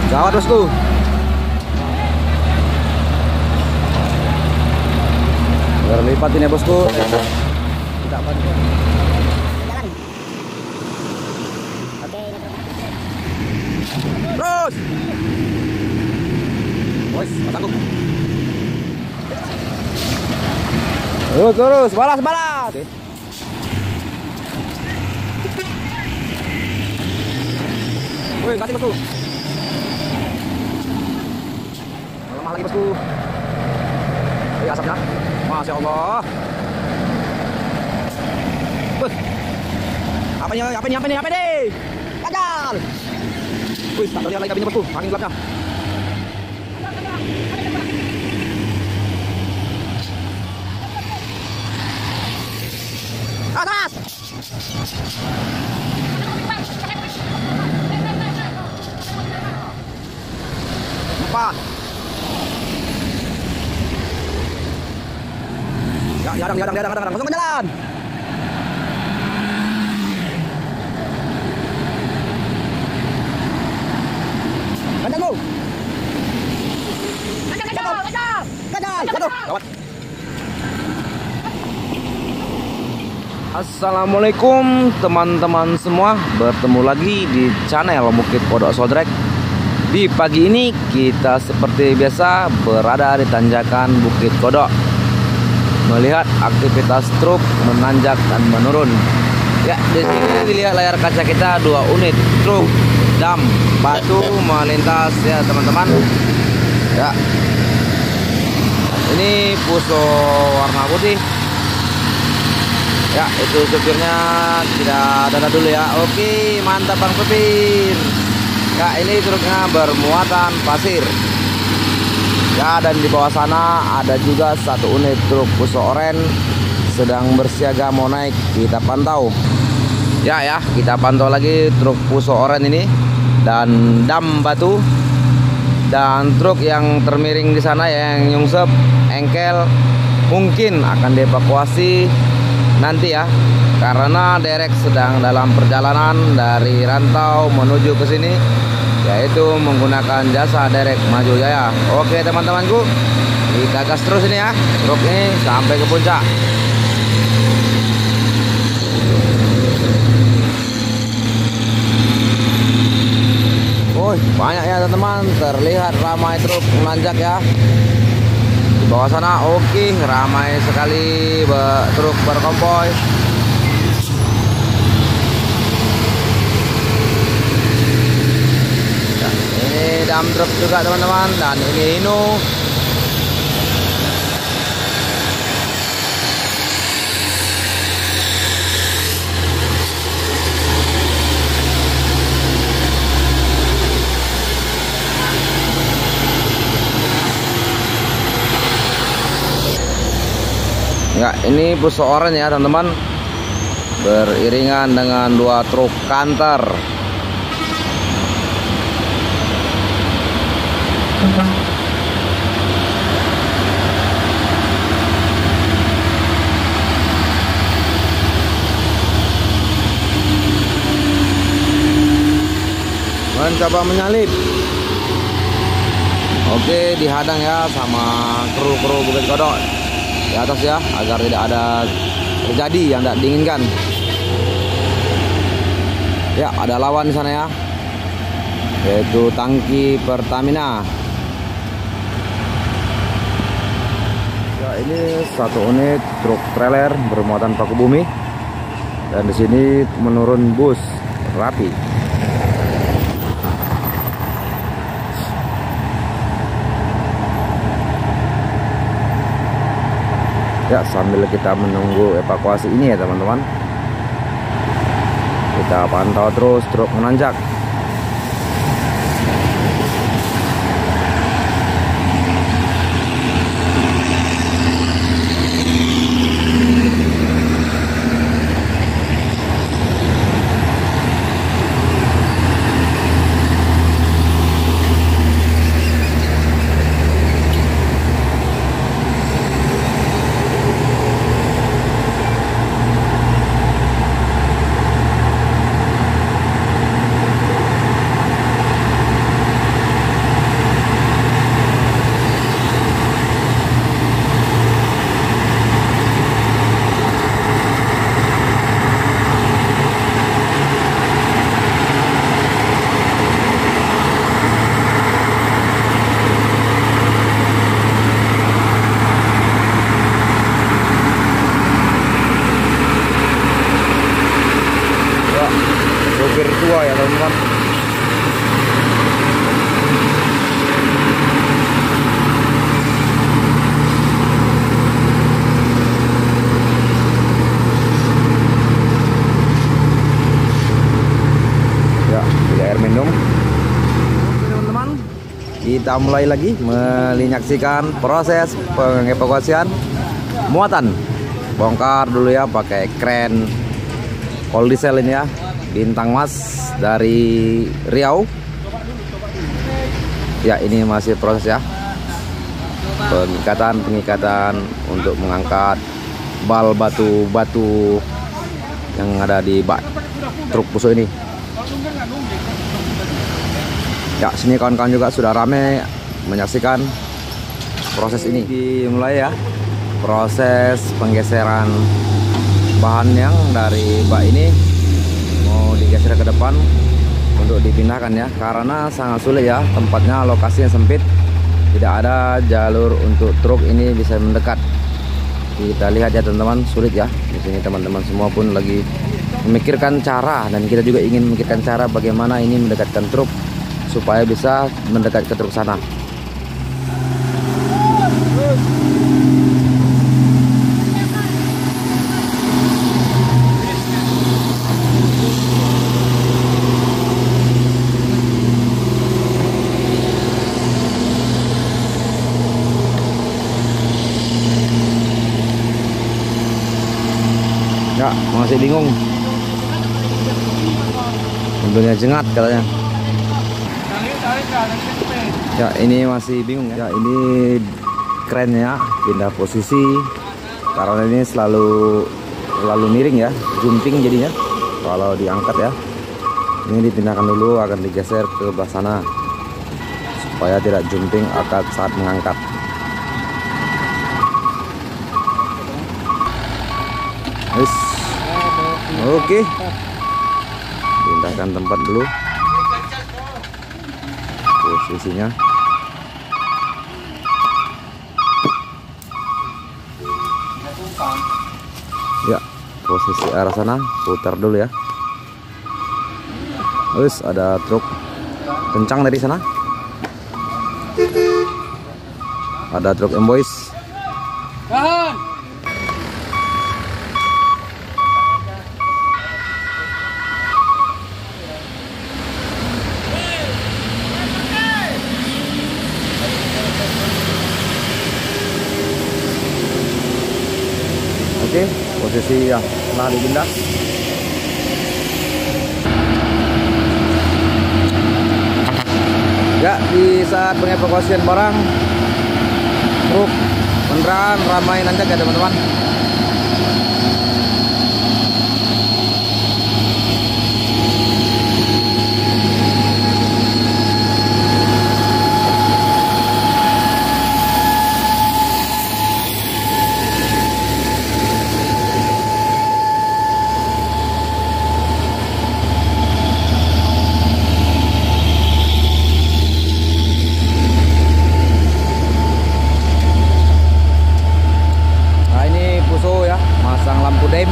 Gawat bosku. Berlipat ini bosku. Kita bantu. Jalan. Oke, ini Terus. Wes, sanggup. Terus, balas. Oke. Woi, kasih bosku. Lemah lagi bosku. Asapnya. Masya Allah. Apa nih? Gagal. Wih, tak terlihat lagi kabinnya bosku. Angin gelapnya. Atas. Empat. Jarang. Langsung jalan. Kencang go. Jatuh. Gawat. Assalamualaikum teman-teman semua. Bertemu lagi di channel Bukit Kodok Sodrek. Di pagi ini kita seperti biasa berada di tanjakan Bukit Kodok, melihat aktivitas truk menanjak dan menurun. Ya, di sini dilihat layar kaca kita 2 unit truk dam batu melintas ya teman-teman. Ya, ini Fuso warna putih. Ya, itu supirnya tidak ada dulu ya. Oke, mantap Bang Supir. Ya, ini truknya bermuatan pasir. Ya, dan di bawah sana ada juga 1 unit truk Fuso Oren sedang bersiaga mau naik. Kita pantau. Ya, kita pantau lagi truk Fuso Oren ini dan dam batu, dan truk yang termiring di sana yang nyungsep engkel mungkin akan dievakuasi nanti ya, karena derek sedang dalam perjalanan dari Rantau menuju ke sini, yaitu menggunakan jasa derek Maju Jaya. Oke teman-temanku, kita gas terus ini ya, truk ini sampai ke puncak. Banyak ya teman-teman, terlihat ramai truk menanjak ya. Di bawah sana oke, ramai sekali truk berkonvoy. Ya, ini dam truk juga teman-teman, dan ini Hino. Ya, ini Fuso Oren ya teman-teman, beriringan dengan 2 truk kanter. Mencoba menyalip. Oke, dihadang ya sama kru Bukit Kodok di atas ya, agar tidak ada terjadi yang tidak diinginkan. Ya, ada lawan di sana ya, yaitu tangki Pertamina. Ya, ini 1 unit truk trailer bermuatan paku bumi, dan di sini menurun bus rapi. Ya, sambil kita menunggu evakuasi ini ya teman-teman, kita pantau terus truk menanjak. kita mulai lagi menyaksikan proses pengevakuasian muatan. Bongkar dulu ya pakai kren all diesel ini ya, Bintang Mas dari Riau. Ya, ini masih proses ya, pengikatan untuk mengangkat bal batu-batu yang ada di bak truk busuk ini. Ya, sini kawan-kawan juga sudah ramai menyaksikan proses ini. Dimulai ya, proses penggeseran bahan yang dari bak ini mau digeser ke depan untuk dipindahkan ya, karena sangat sulit ya, tempatnya lokasinya sempit, tidak ada jalur untuk truk ini bisa mendekat. Kita lihat ya teman-teman, sulit ya. Di sini teman-teman semua pun lagi memikirkan cara, dan kita juga ingin memikirkan cara bagaimana ini mendekatkan truk supaya bisa mendekat ke truk sana. Ya, masih bingung. Mobilnya jengat katanya. Ya, ini masih bingung ya. Ya, ini kerennya pindah posisi karena ini selalu miring ya, jumping jadinya kalau diangkat ya. Ini dipindahkan dulu, akan digeser ke belah sana supaya tidak jumping akan saat mengangkat. Oke, pindahkan tempat dulu posisinya. Ya, posisi arah sana putar dulu ya. Terus ada truk kencang dari sana, ada truk invoice. Oke, posisi yang telah dipindah. Ya, di saat pengevakuasian barang, truk beneran ramai nanjak ya teman-teman. Masang lampu dem.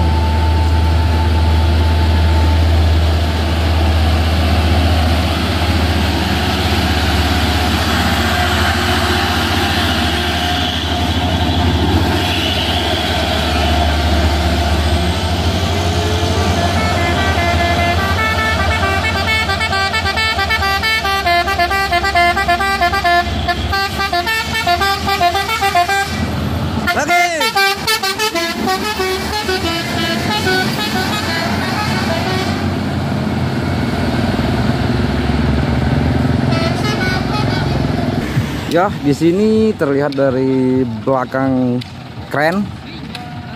Ya, di sini terlihat dari belakang kren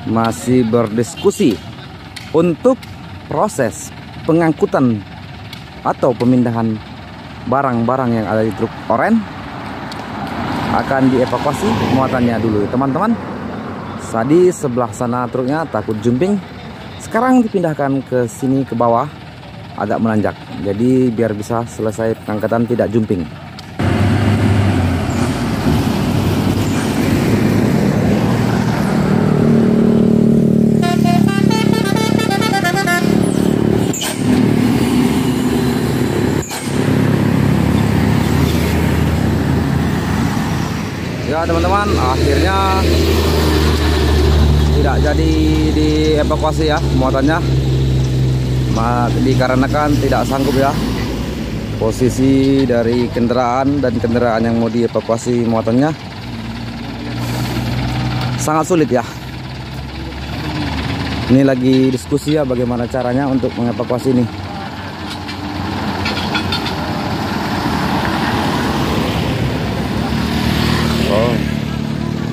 masih berdiskusi untuk proses pengangkutan atau pemindahan barang-barang yang ada di truk oren. Akan dievakuasi muatannya dulu teman-teman. Tadi sebelah sana truknya takut jumping, sekarang dipindahkan ke sini ke bawah agak menanjak, jadi biar bisa selesai pengangkatan tidak jumping. Ya teman-teman, akhirnya tidak jadi dievakuasi ya muatannya, dikarenakan tidak sanggup ya Posisi dari kendaraan dan kendaraan yang mau dievakuasi muatannya sangat sulit ya. Ini lagi diskusi ya bagaimana caranya untuk mengevakuasi ini. Oh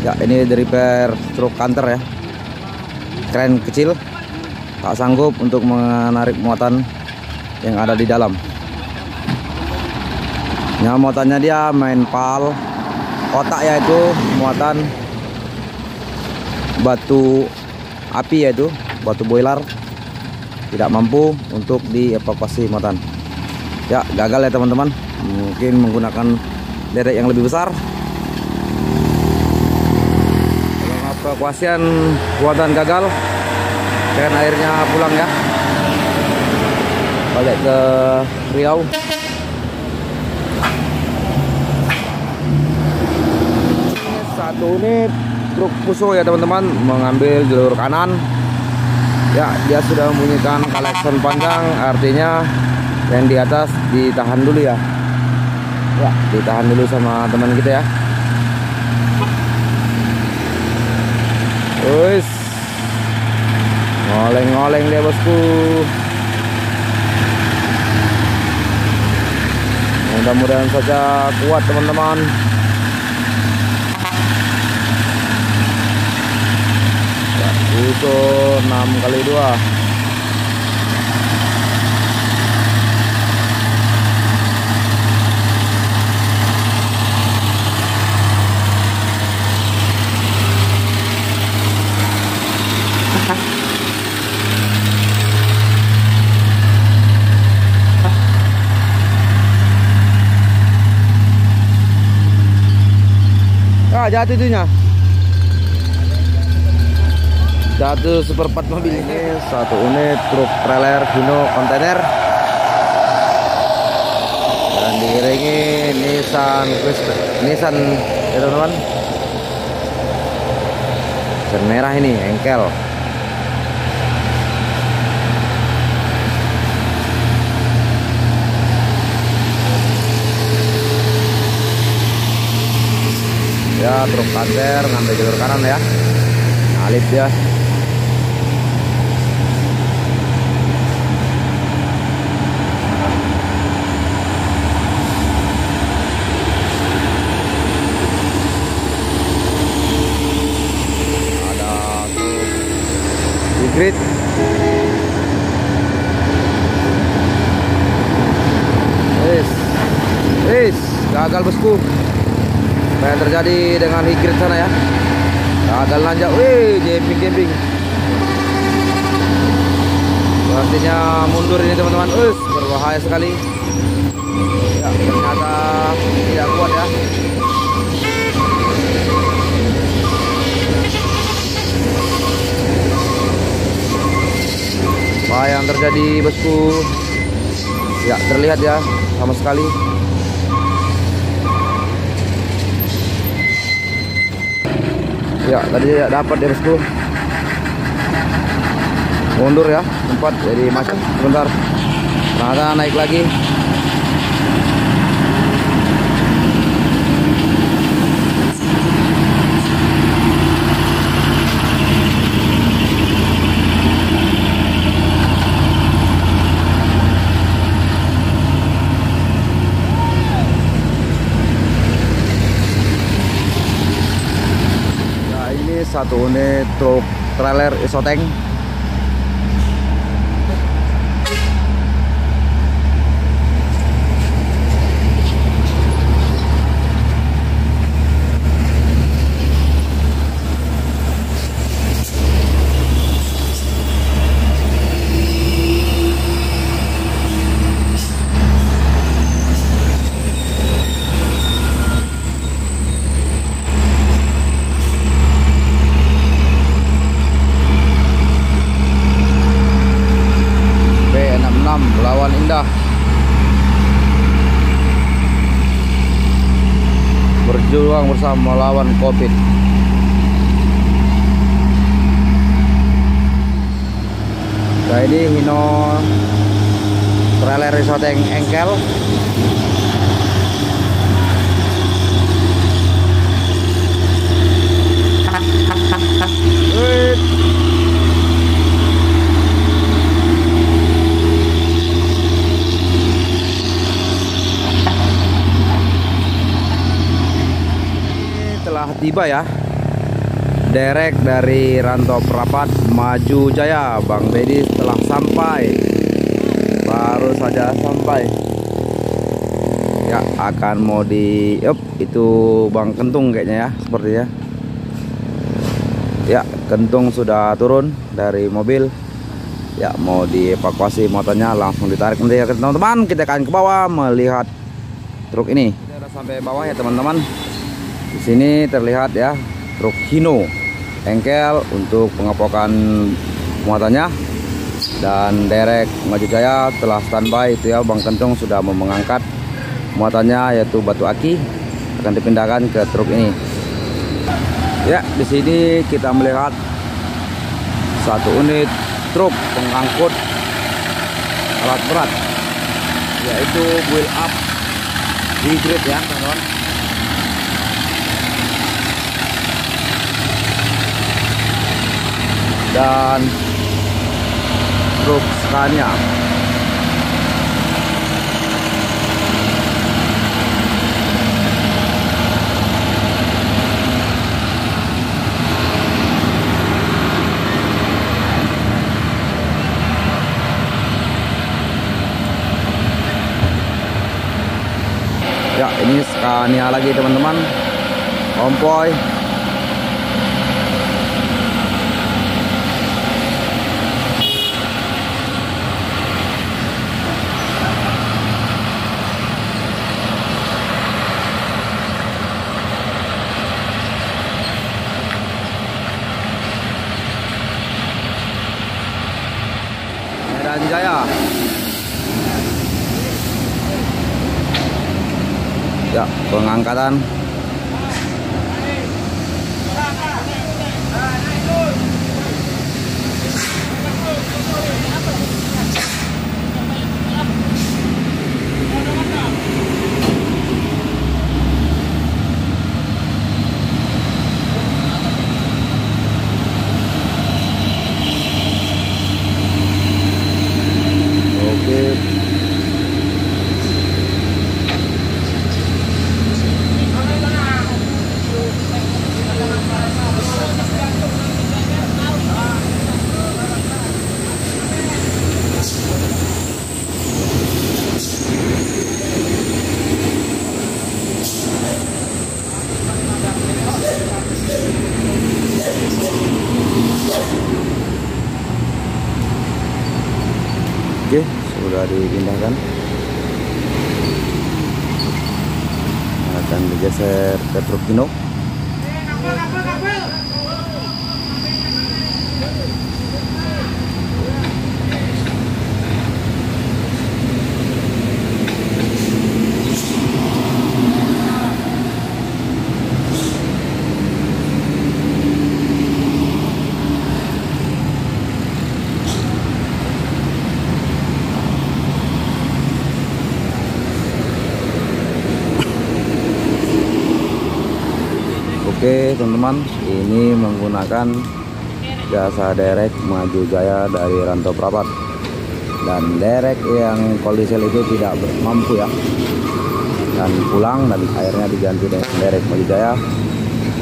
ya, ini dari repair truk kantor ya, kren kecil tak sanggup untuk menarik muatan yang ada di dalam. Ya, muatannya dia main pal kotak, yaitu muatan batu api, yaitu batu boiler, tidak mampu untuk dievakuasi muatan. Ya, gagal ya teman-teman, mungkin menggunakan derek yang lebih besar. Evakuasian muatan gagal dan airnya pulang ya, balik ke Riau. Satu unit truk Fuso ya teman-teman, mengambil jalur kanan ya. Dia sudah membunyikan klakson panjang, artinya yang di atas ditahan dulu ya. Ya, ditahan dulu sama teman kita ya. Wis, ngoleng-ngoleng dia bosku. Mudah-mudahan saja kuat teman-teman. Fuso 6x2. Jatuh itunya. Jatuh seperempat mobil ini. Satu unit truk trailer Hino kontainer dan diiringi Nissan ya teman-teman. Nissan merah ini engkel. Ya, truk kanter ngambil jalur kanan ya, alip ya. Ada truk hybrid. Gagal bosku. Apa yang terjadi dengan hybrid sana ya? Gagal nanjak. Jemping. Artinya mundur ini teman-teman. Berbahaya sekali. Ya, ternyata tidak kuat ya. Apa yang terjadi bosku? Ya, terlihat ya sama sekali. Ya, tadi tidak dapat ya bosku. Mundur ya, tempat jadi macet sebentar. Ternyata naik lagi. Satu unit truk trailer Isoteng. Lawan Indah berjuang bersama melawan COVID. Nah, ini Hino trailer risoteng engkel. Telah tiba ya, derek dari Rantau Prapat Maju Jaya. Bang Dedi telah sampai, baru saja sampai ya. Akan mau di itu Bang Kentung kayaknya ya, sepertinya ya. Kentung sudah turun dari mobil ya, mau dievakuasi motornya, langsung ditarik nanti ya teman-teman. Kita akan ke bawah melihat truk ini. Kita udah sampai bawah ya teman-teman. Di sini terlihat ya truk Hino engkel untuk pengepokan muatannya, dan derek Maju Jaya telah standby itu ya. Bang Kentung sudah mau mengangkat muatannya, yaitu batu aki, akan dipindahkan ke truk ini. Ya, di sini kita melihat satu unit truk pengangkut alat berat, yaitu wheel up hybrid ya teman-teman. Dan truk Scania. Ya, ini Scania lagi teman-teman, konvoy. Medan Jaya. Ya, pengangkatan. Oke. Oke, sudah dipindahkan. Akan digeser ke truk Hino. Oke teman-teman, ini menggunakan jasa derek Maju Jaya dari Rantau Prapat, dan derek yang kolisel itu tidak mampu ya, dan pulang, dan akhirnya diganti dengan derek Maju Jaya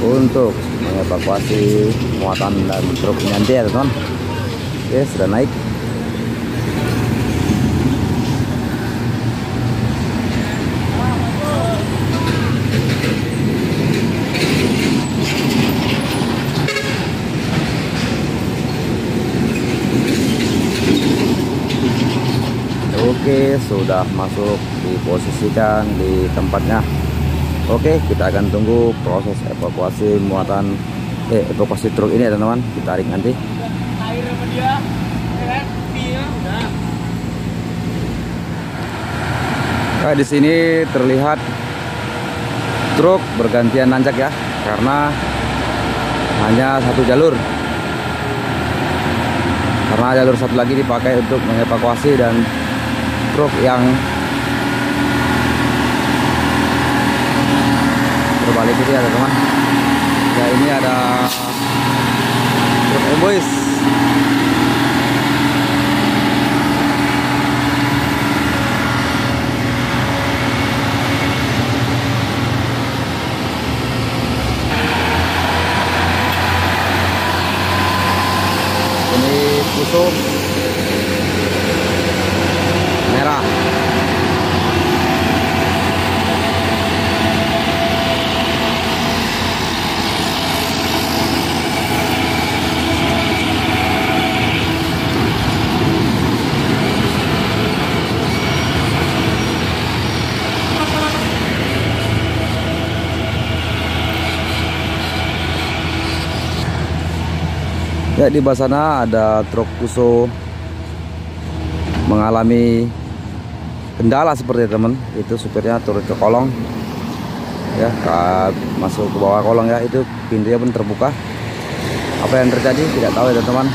untuk mengevakuasi muatan dan truk nanti ya teman. Oke, sudah naik. Oke, sudah masuk, diposisikan di tempatnya. Oke, kita akan tunggu proses evakuasi muatan evakuasi truk ini ya teman-teman. Ditarik nanti. Nah, di sini terlihat truk bergantian nanjak ya, karena hanya satu jalur. Karena jalur satu lagi dipakai untuk mengevakuasi dan truk yang berbalik itu ya teman-teman. Ya ini ada truk Embois. Ini Fuso merah. Ya, di bawah sana ada truk Fuso mengalami kendala seperti teman. Itu supirnya turun ke kolong ya, masuk ke bawah kolong ya, itu pintunya pun terbuka. Apa yang terjadi tidak tahu ya teman.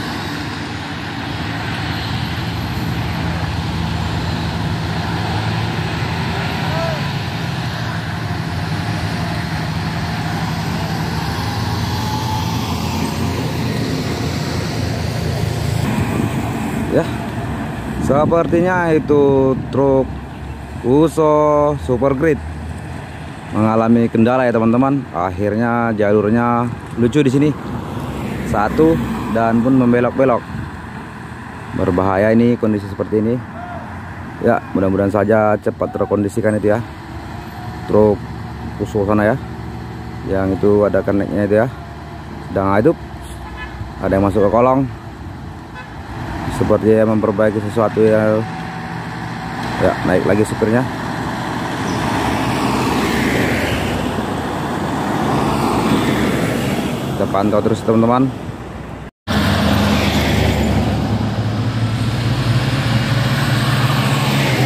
Ya, sepertinya itu truk Fuso Super Grid mengalami kendala ya teman-teman. Akhirnya jalurnya lucu di sini satu dan pun membelok-belok. Berbahaya ini kondisi seperti ini. Ya, mudah-mudahan saja cepat terkondisikan itu ya. Truk Fuso sana ya, yang itu ada keneknya itu ya, sedang hidup. Ada yang masuk ke kolong. Seperti memperbaiki sesuatu ya. Ya, naik lagi supirnya. Kita pantau terus teman-teman.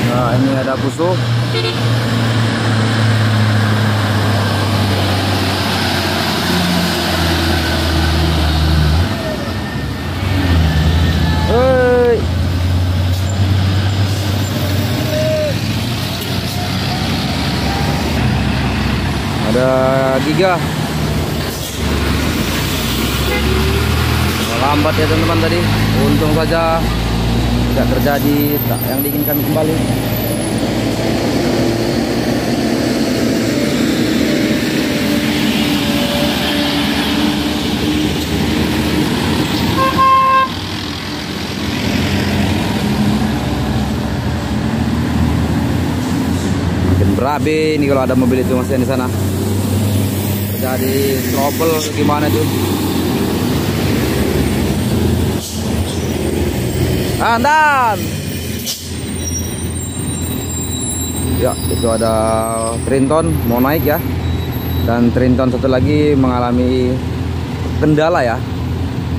Nah, ini ada Fuso. Ada Giga. Lambat ya teman-teman tadi. Untung saja tidak terjadi yang diinginkan kembali. Makin berabe ini kalau ada mobil itu masih di sana. Terjadi trouble gimana tuh? Andan. Ya, itu ada Trinton mau naik ya. Dan Trinton satu lagi mengalami kendala ya.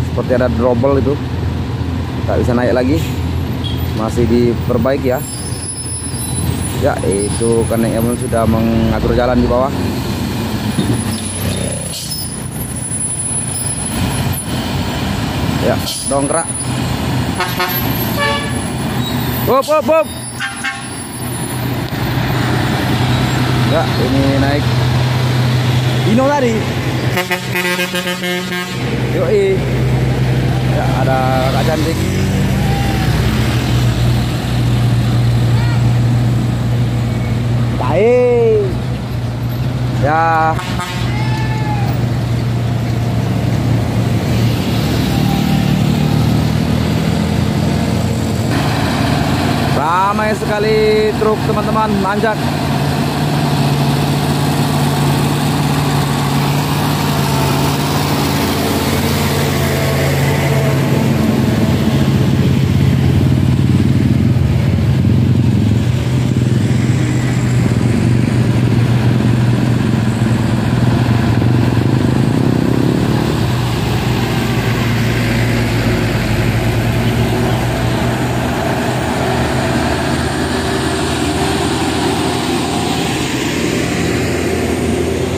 Seperti ada trouble itu. Tak bisa naik lagi. Masih diperbaiki ya. Ya, itu karena Emon sudah mengatur jalan di bawah. Ya, dongkrak. Hop hop hop. Ya, ini naik Dino tadi. Yoi. Ya, ada Kak Cantik. Baik. Ya. Ramai sekali truk teman-teman nanjak.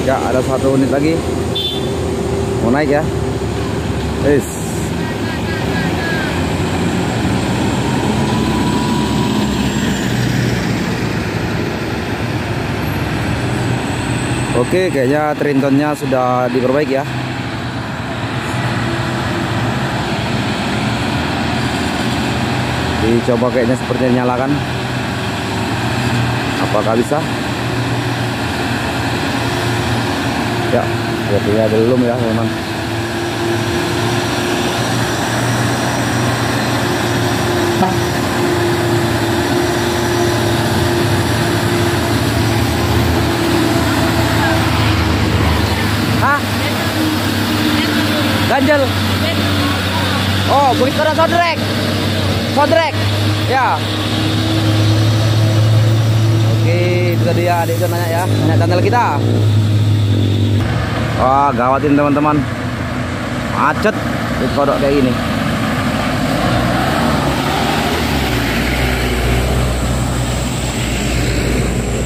Ya, ada satu unit lagi mau naik ya. Oke, kayaknya trintonnya sudah diperbaiki ya. Dicoba kayaknya sepertinya nyalakan. Apakah bisa? Ya, sepertinya belum ya teman. Hah? Ganjel. Oh, begitu ada sodrek. Sodrek. Ya. Oke, itu tadi ya, adik itu nanya ya, nanya channel kita. Wah, gawatin teman-teman. Macet di kodok kayak gini.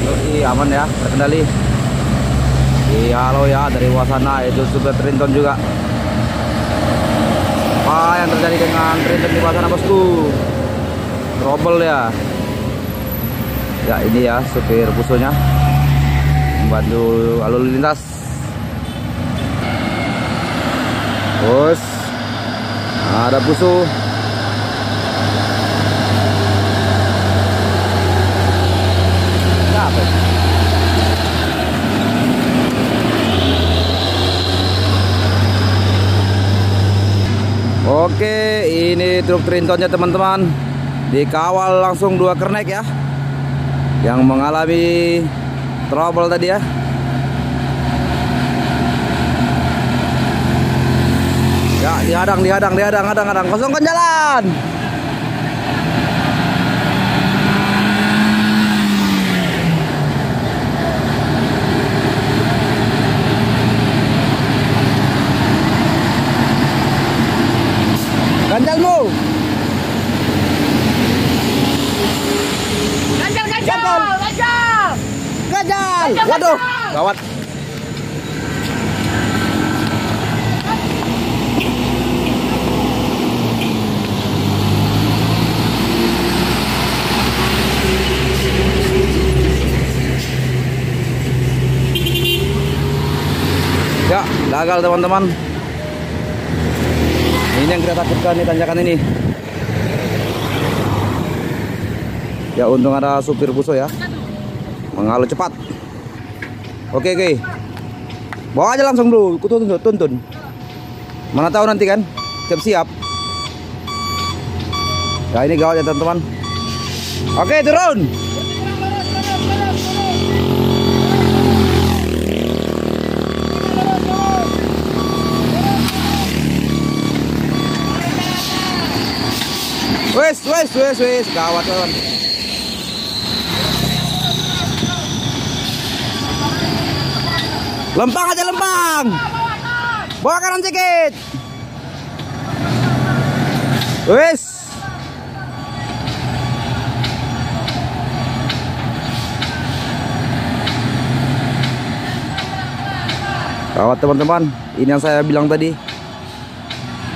Oke, aman ya, terkendali. Iya, halo ya, dari Wasana itu Super Trinton juga. Apa yang terjadi dengan Trinton di Wasana bosku? Trouble ya. Ya ini ya supir busonya membantu lalu lintas. Bos, ada buso. Apa? Oke, ini truk Trintonnya teman-teman. Dikawal langsung 2 kernek ya, yang mengalami trouble tadi ya. Ya, dihadang, kosongkan jalan. Ganjalmu. Gajal. Waduh, gawat. Ya, gagal teman-teman. Ini yang kita takutkan nih, tanjakan ini. Ya, untung ada supir buso ya, mengalu cepat. Oke. Bawa aja langsung dulu, tuntun. Mana tahu nanti kan, siap-siap. Ya ini gawat ya teman-teman. Oke, turun. Wes, gawat teman. Lempang aja, lempang. Bawa kanan sedikit. Wes. Gawat teman-teman. Ini yang saya bilang tadi.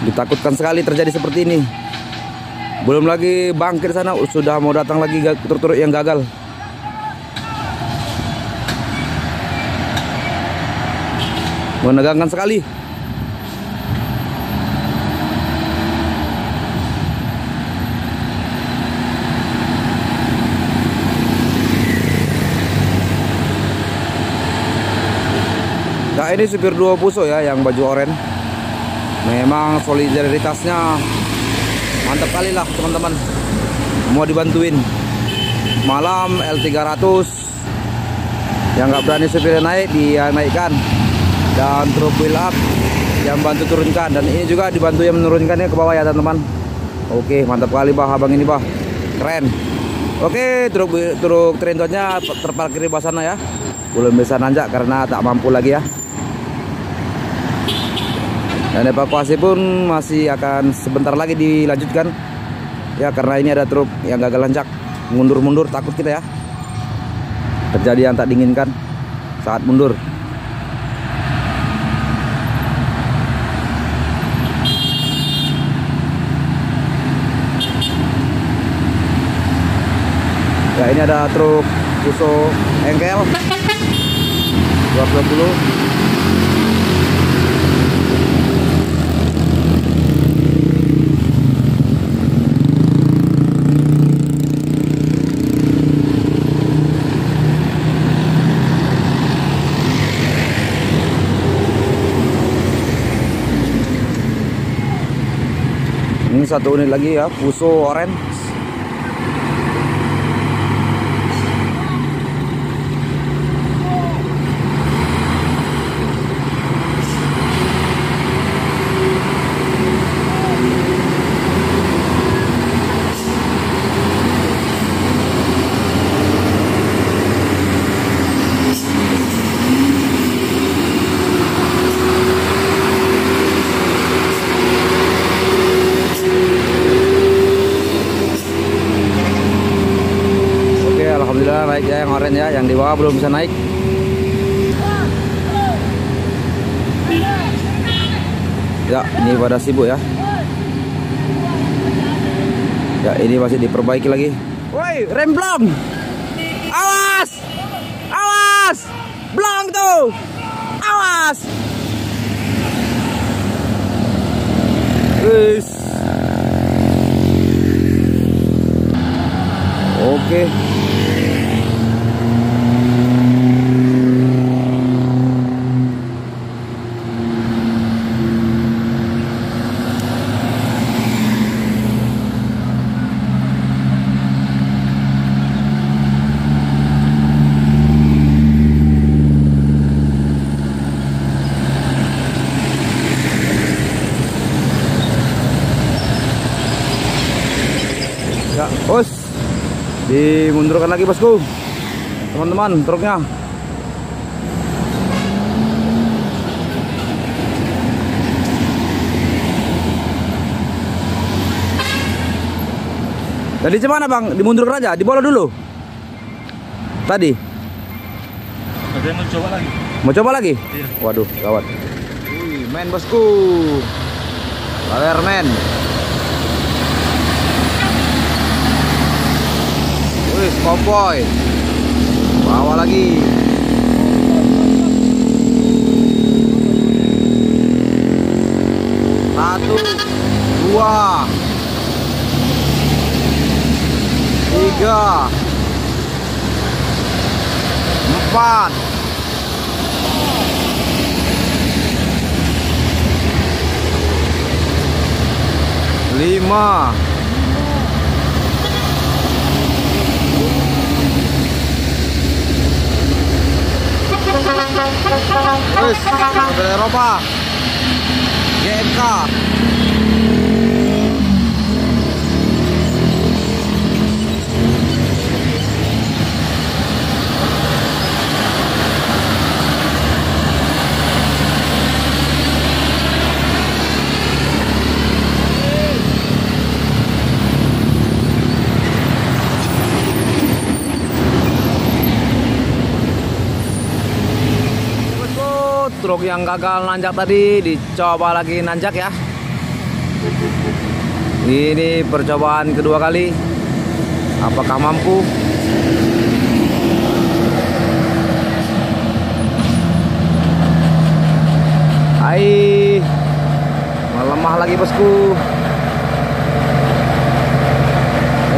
Ditakutkan sekali terjadi seperti ini. Belum lagi bangkir sana sudah mau datang lagi truk-truk yang gagal. Menegangkan sekali. Nah ini supir duo buso ya yang baju oranye. Memang solidaritasnya mantap kali lah teman-teman. Mau dibantuin. Malam L300 yang nggak berani supirnya naik, dia naikkan. Dan truk wheel up yang bantu turunkan. Dan ini juga dibantu yang menurunkannya ke bawah ya teman-teman. Oke, mantap kali bah abang ini bah. Keren. Oke, truk Trintonnya terparkir di bawah sana ya. Belum bisa nanjak karena tak mampu lagi ya. Dan evakuasi pun masih akan sebentar lagi dilanjutkan. Ya karena ini ada truk yang gagal nanjak. Mundur-mundur takut kita ya. Terjadi yang tak diinginkan saat mundur. Ya ini ada truk buso engkel. 220. Ini satu unit lagi ya, Fuso Orange. Alhamdulillah naik ya yang oranye ya, yang di bawah belum bisa naik. Ya, ini pada sibuk ya. Ya, ini masih diperbaiki lagi. Woi, rem blong. Awas! Awas! Blong tuh. Awas! Wis. Oke. Ya, bos, dimundurkan lagi bosku, teman-teman, truknya. Tadi gimana bang? Dimundurkan aja, dibawa dulu. Tadi. Ada yang mau coba lagi? Mau coba lagi? Iya. Waduh, gawat. Wih, men bosku, laler men. Wih, konvoy. Bawa lagi. Satu, dua, tiga, empat, lima, wis, mobil Eropa GMK. Truk yang gagal nanjak tadi dicoba lagi nanjak ya. Ini percobaan kedua kali. Apakah mampu? Hai, melemah lagi bosku.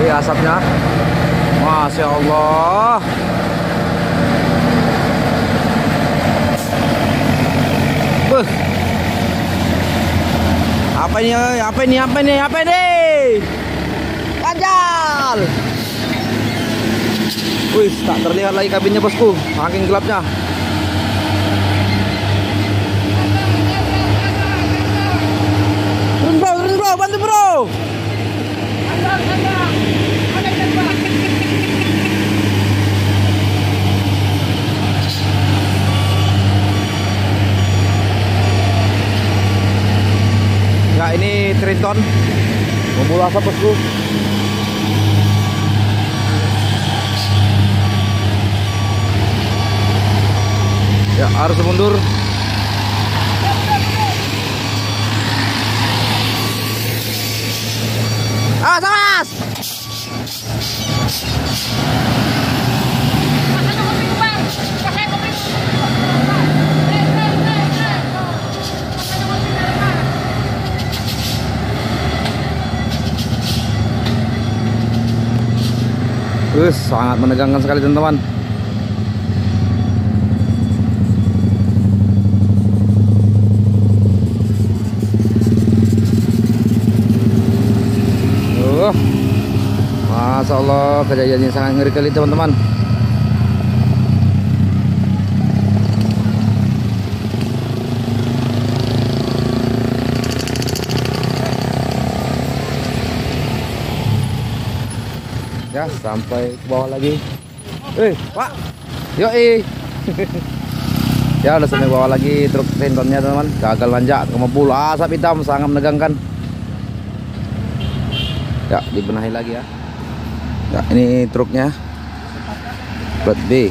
Ini asapnya, Masya Allah. Apa ini? Apa ini? Apa ini? Apa ini? Ganjal. Wih, tak terlihat lagi kabinnya bosku, saking gelapnya. Turun bro, bantu bro. Ya, ini Triton memulai asap bosku. Ya, harus mundur. Awas. Sangat menegangkan sekali teman-teman. Masya Allah, kejadiannya sangat ngeri kali teman-teman. Ya, sampai ke bawah lagi. Pak. Yoi. Ya, udah sampai bawah lagi truk Trintonnya teman-teman. Gagal nanjak ke mobil. Asap hitam sangat menegangkan. Ya, dibenahi lagi ya. Ya, ini truknya. Plat B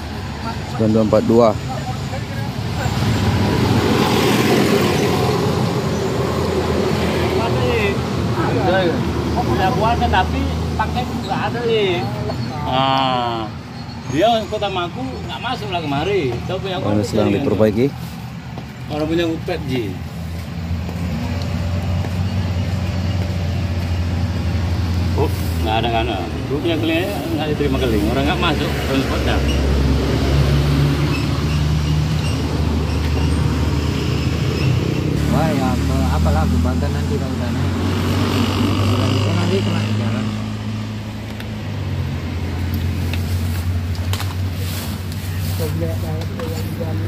9242. Punya tapi pakai nggak ada nih. Dia kota Maku nggak masuk lah kemari. Tahu punya Ini sedang diperbaiki. Orang punya upet ji. Nggak ada kan? Gue punya keling nggak diterima keling. Orang nggak masuk transportnya. Wah ya apalah bantan nanti kalau udah nanti kena jalan.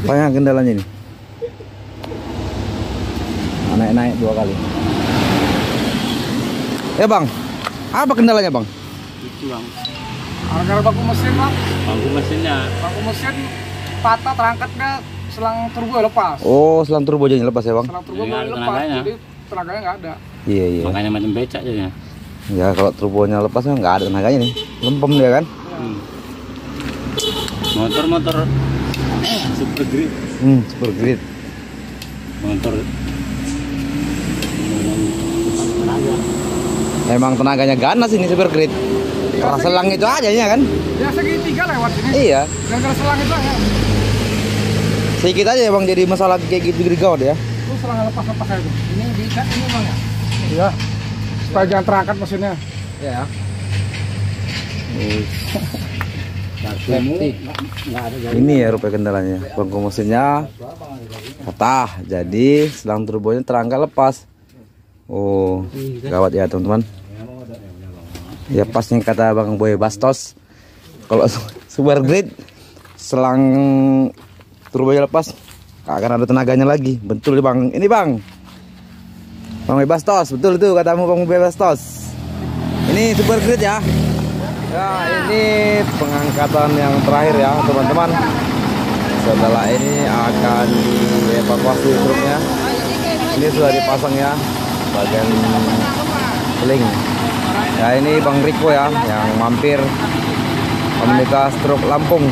Banyak kendalanya ini. Naik-naik 2 kali. Ya bang, apa kendalanya bang? Itu bang. Gara-gara baku mesin bang. Baku mesinnya. Baku mesin patah terangkatnya selang turbo lepas. Oh, selang turbo jadinya lepas ya bang? Selang turbo Jadi nggak ada lepas, tenaganya. jadi tenaganya nggak ada. Iya iya. Makanya macam becak jadinya. Ya kalau turbonya lepas kan nggak ada tenaganya nih, lempem dia kan? Motor-motor super grip. Super grid. Motor Emang tenaganya ganas ini super grid. Keras selang itu aja ya kan? Ya segitiga lewat ini. Iya. Gara-gara selang itu ya. Sedikit aja bang jadi masalah kayak gitu gawat ya. Itu selang lepas-lepas aja. Ini diikat ini bang ya? Iya. Supaya jangan terangkat mesinnya. Iya. Ini ya rupanya kendalanya. Bangku mesinnya patah, jadi selang turbonya terangkat lepas. Oh, gawat ya teman-teman. Ya pas nih kata Bang Boy Bastos, kalau super grid selang turbonya lepas akan ada tenaganya lagi. Betul bang, ini bang Boy Bastos, betul itu katamu Bang Boy Bastos. Ini super grid ya. Ya ini pengangkatan yang terakhir ya teman-teman. Setelah ini akan dievakuasi truknya. Ini sudah dipasang ya bagian seling. Ya ini Bang Riko ya yang mampir komunitas truk Lampung.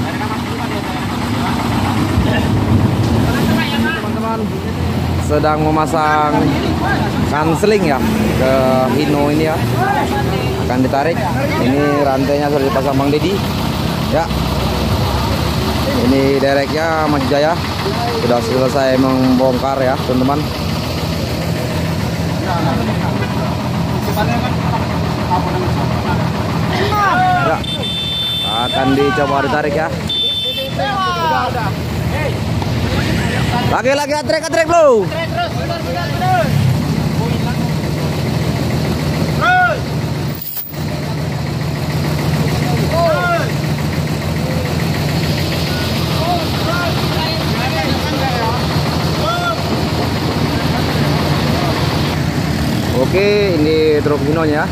Teman-teman sedang memasang kanseling ya ke Hino ini ya. Akan ditarik. Ini rantainya sudah dipasang Bang Dedi. Ya. Ini dereknya Mas Jaya sudah selesai membongkar ya teman-teman. Ya. Akan dicoba ditarik ya. Lagi trek lo. Oke, ini truk Hinonya.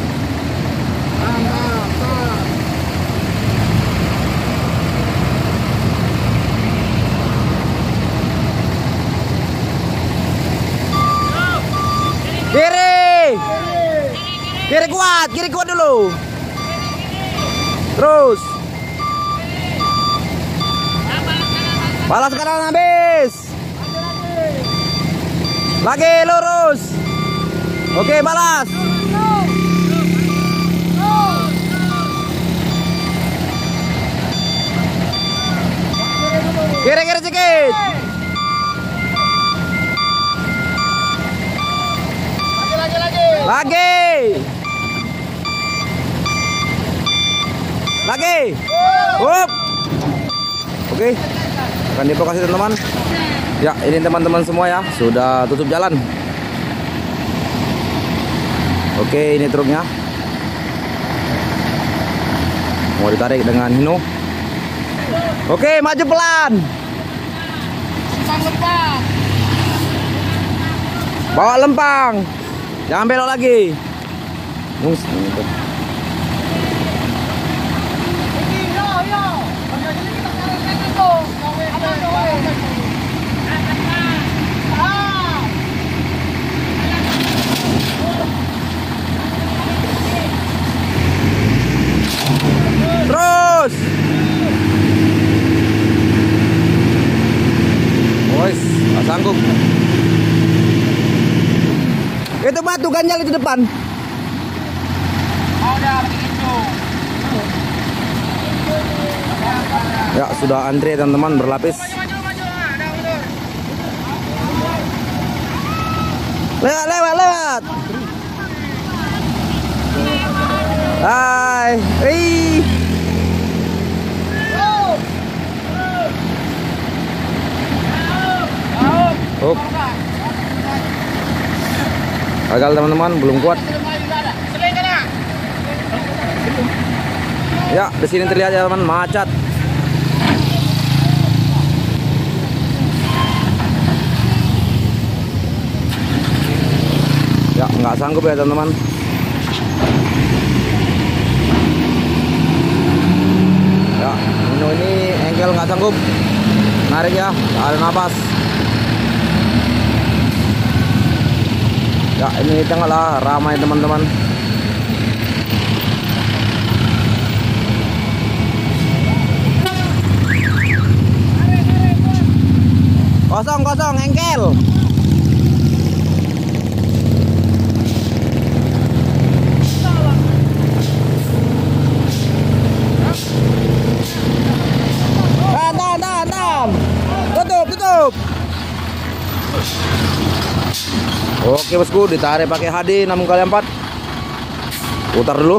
Kiri kuat dulu. Terus. Balas kanan habis. Lagi lurus. Oke, balas. Kiri sedikit. Lagi. Lagi. Up. Oke. Akan dievakuasi teman-teman. Ya, ini teman-teman semua ya, sudah tutup jalan. Oke, ini truknya. Mau ditarik dengan Hino. Oke, maju pelan. Lempang. Bawa lempang. Jangan belok lagi. Terus. Woi, nggak sanggup. Itu batu ganjal itu depan. Ya, sudah antri teman-teman berlapis. Lewat. Hai. Oh. Gagal teman-teman, belum kuat. Ya, di sini terlihat ya teman, macet. Ya, nggak sanggup ya teman-teman. Ya, ini engkel nggak sanggup. Narik ya, nggak ada napas. Ya, ini tengahlah ramai teman-teman. Kosong engkel. Tahan. Tutup. Oke bosku, ditarik pakai HD 6x4. Putar dulu.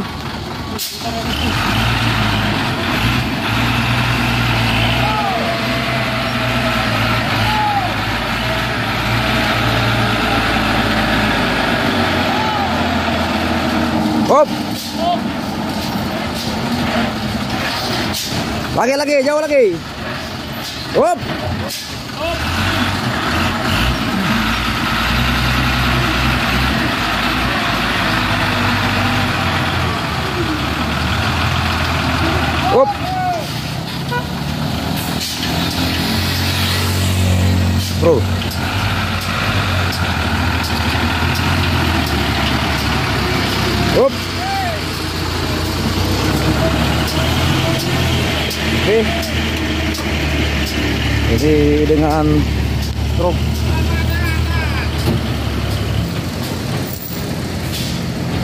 Hop. Lagi, jauh lagi. Hop. Hop. Bro. Hop. Oke. Jadi dengan truk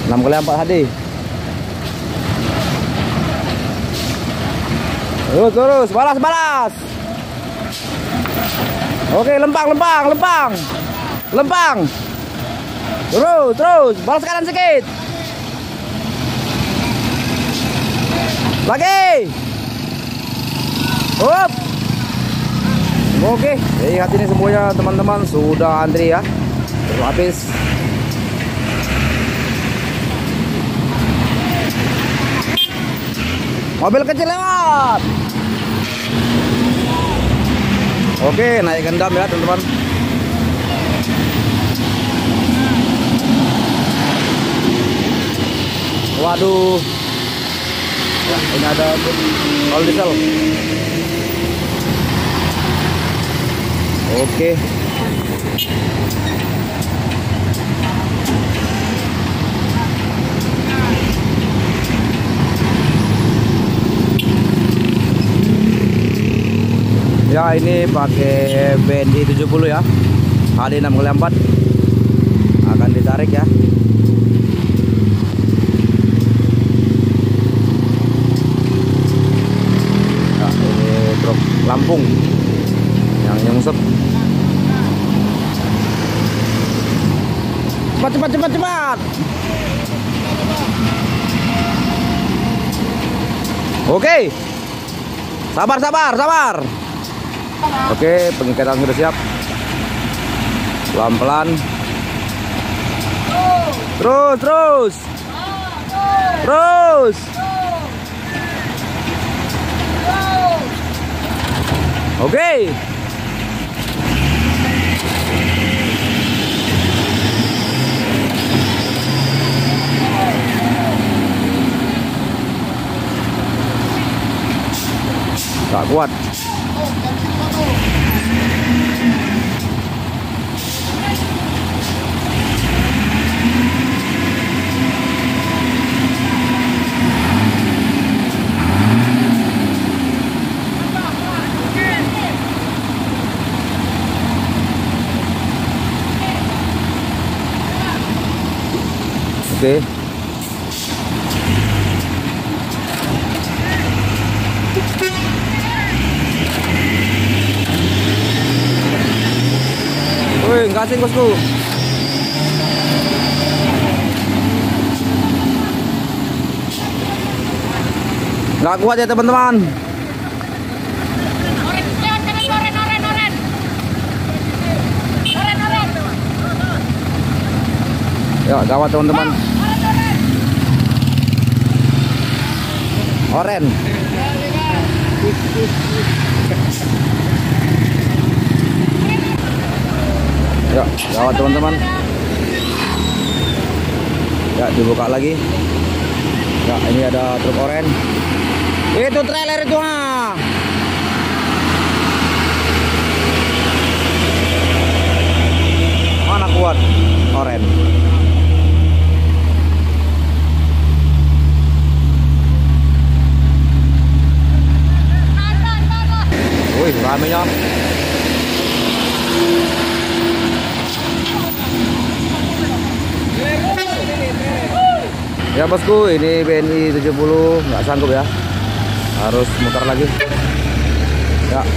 enam kali 4 HD. Terus, balas. Oke, lempang. Terus, balas kanan sedikit. Lagi. Hop. Oke, lihat ini semuanya teman-teman sudah antri ya. Berlapis. Mobil kecil lewat. Oke, naik gendam ya teman-teman. Waduh. Ya, ini ada all diesel. Oke. Ya, ini pakai BND 70 ya. HD 6x4. Akan ditarik ya. Nah, ini truk Lampung yang nyungsep. Cepat. Oke. Sabar, sabar, sabar. Oke, pengikatan sudah siap. Pelan-pelan. Terus, terus. Terus. Oke. Tak kuat. Oke. Wih, nggak asing bosku. Nggak kuat ya teman-teman. Ya, gawat teman-teman. Oren. Ya, gawat teman-teman. Ya, dibuka lagi. Ya, ini ada truk oren. Itu trailer itu ah. Mana kuat oren. Wih, ramenya. Ya bosku, ini BNI 70 nggak sanggup ya, harus muter lagi. Ya.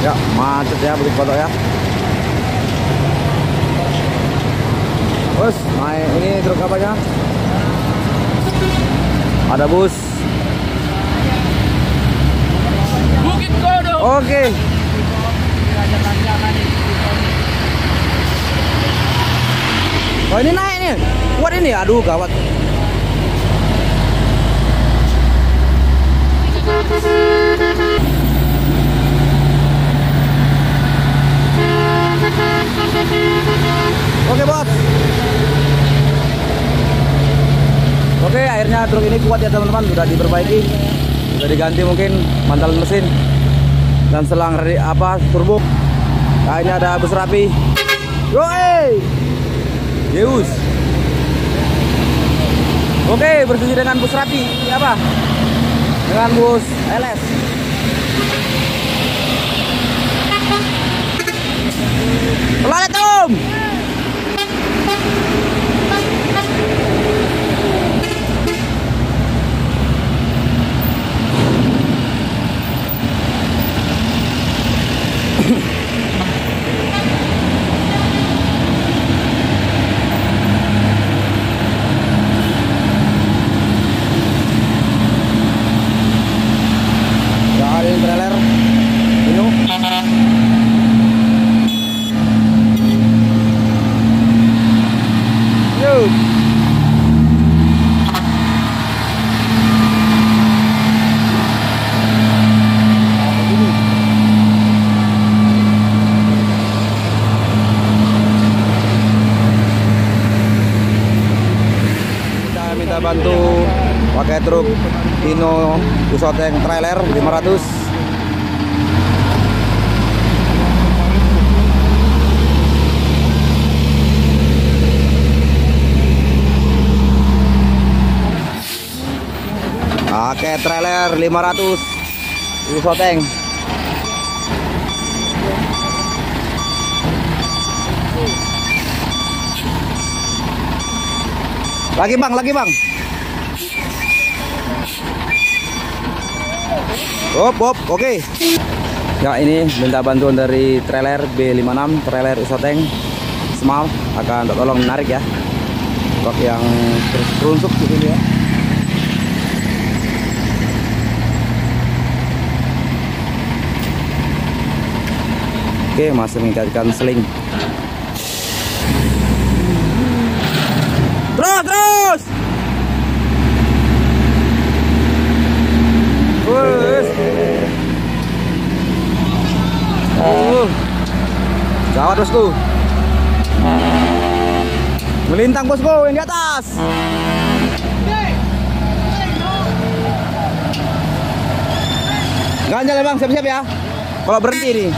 Ya, macet ya, begitu kotor ya. Bos, naik ini truk apanya? Ada bus. Bukit Kodo. Oke. Oh ini naik nih, kuat ini, aduh gawat. Oke bos. Oke, akhirnya truk ini kuat ya teman-teman, sudah diperbaiki, sudah diganti mungkin mantalan mesin dan selang turbo. Nah ini ada bus rapi. Yoi, Yeus. Oke, bersetuju dengan bus rapi. Ini apa? Dengan bus LS. Pelan Tom. Trailer ini kita bantu pakai truk Hino Usoteng trailer 500. pakai trailer 500 Isoteng. Lagi bang, Hop, oke. Ya, ini minta bantuan dari trailer B56, trailer Isoteng Small, akan tolong menarik ya. Truk yang terunsuk gitu ya. Oke, masih mengikat seling. Terus. Gawat bosku. Melintang bosku, yang di atas. Ganjal ya bang, siap-siap ya. Kalau berhenti nih.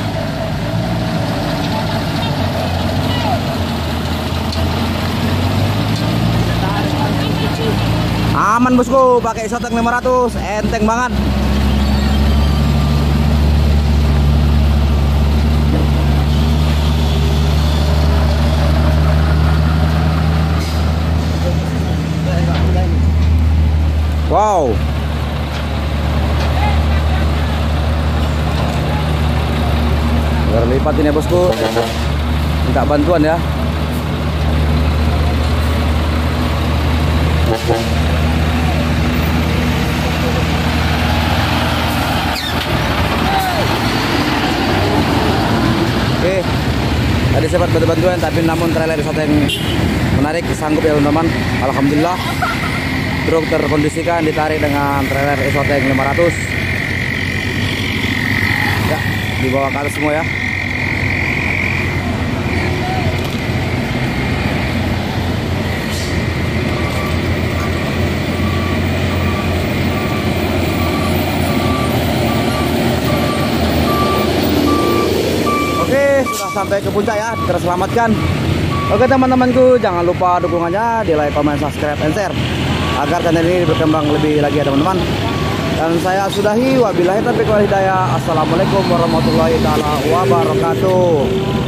Aman bosku, pakai Isoteng 500, enteng banget. Wow. Berlipat ini bosku. Minta bantuan ya. Oke, tadi sempat bantu bantuan, tapi namun trailer Isoteng menarik, sanggup ya teman-teman. Alhamdulillah, truk terkondisikan ditarik dengan trailer Isoteng 500. Ya, dibawa ke atas semua ya. Sudah sampai ke puncak ya, terselamatkan. Oke teman-temanku, jangan lupa dukungannya di like, comment, subscribe, and share agar channel ini berkembang lebih lagi ya teman-teman. Dan saya sudahi, wabillahi taufiq wal hidayah. Assalamualaikum warahmatullahi wabarakatuh.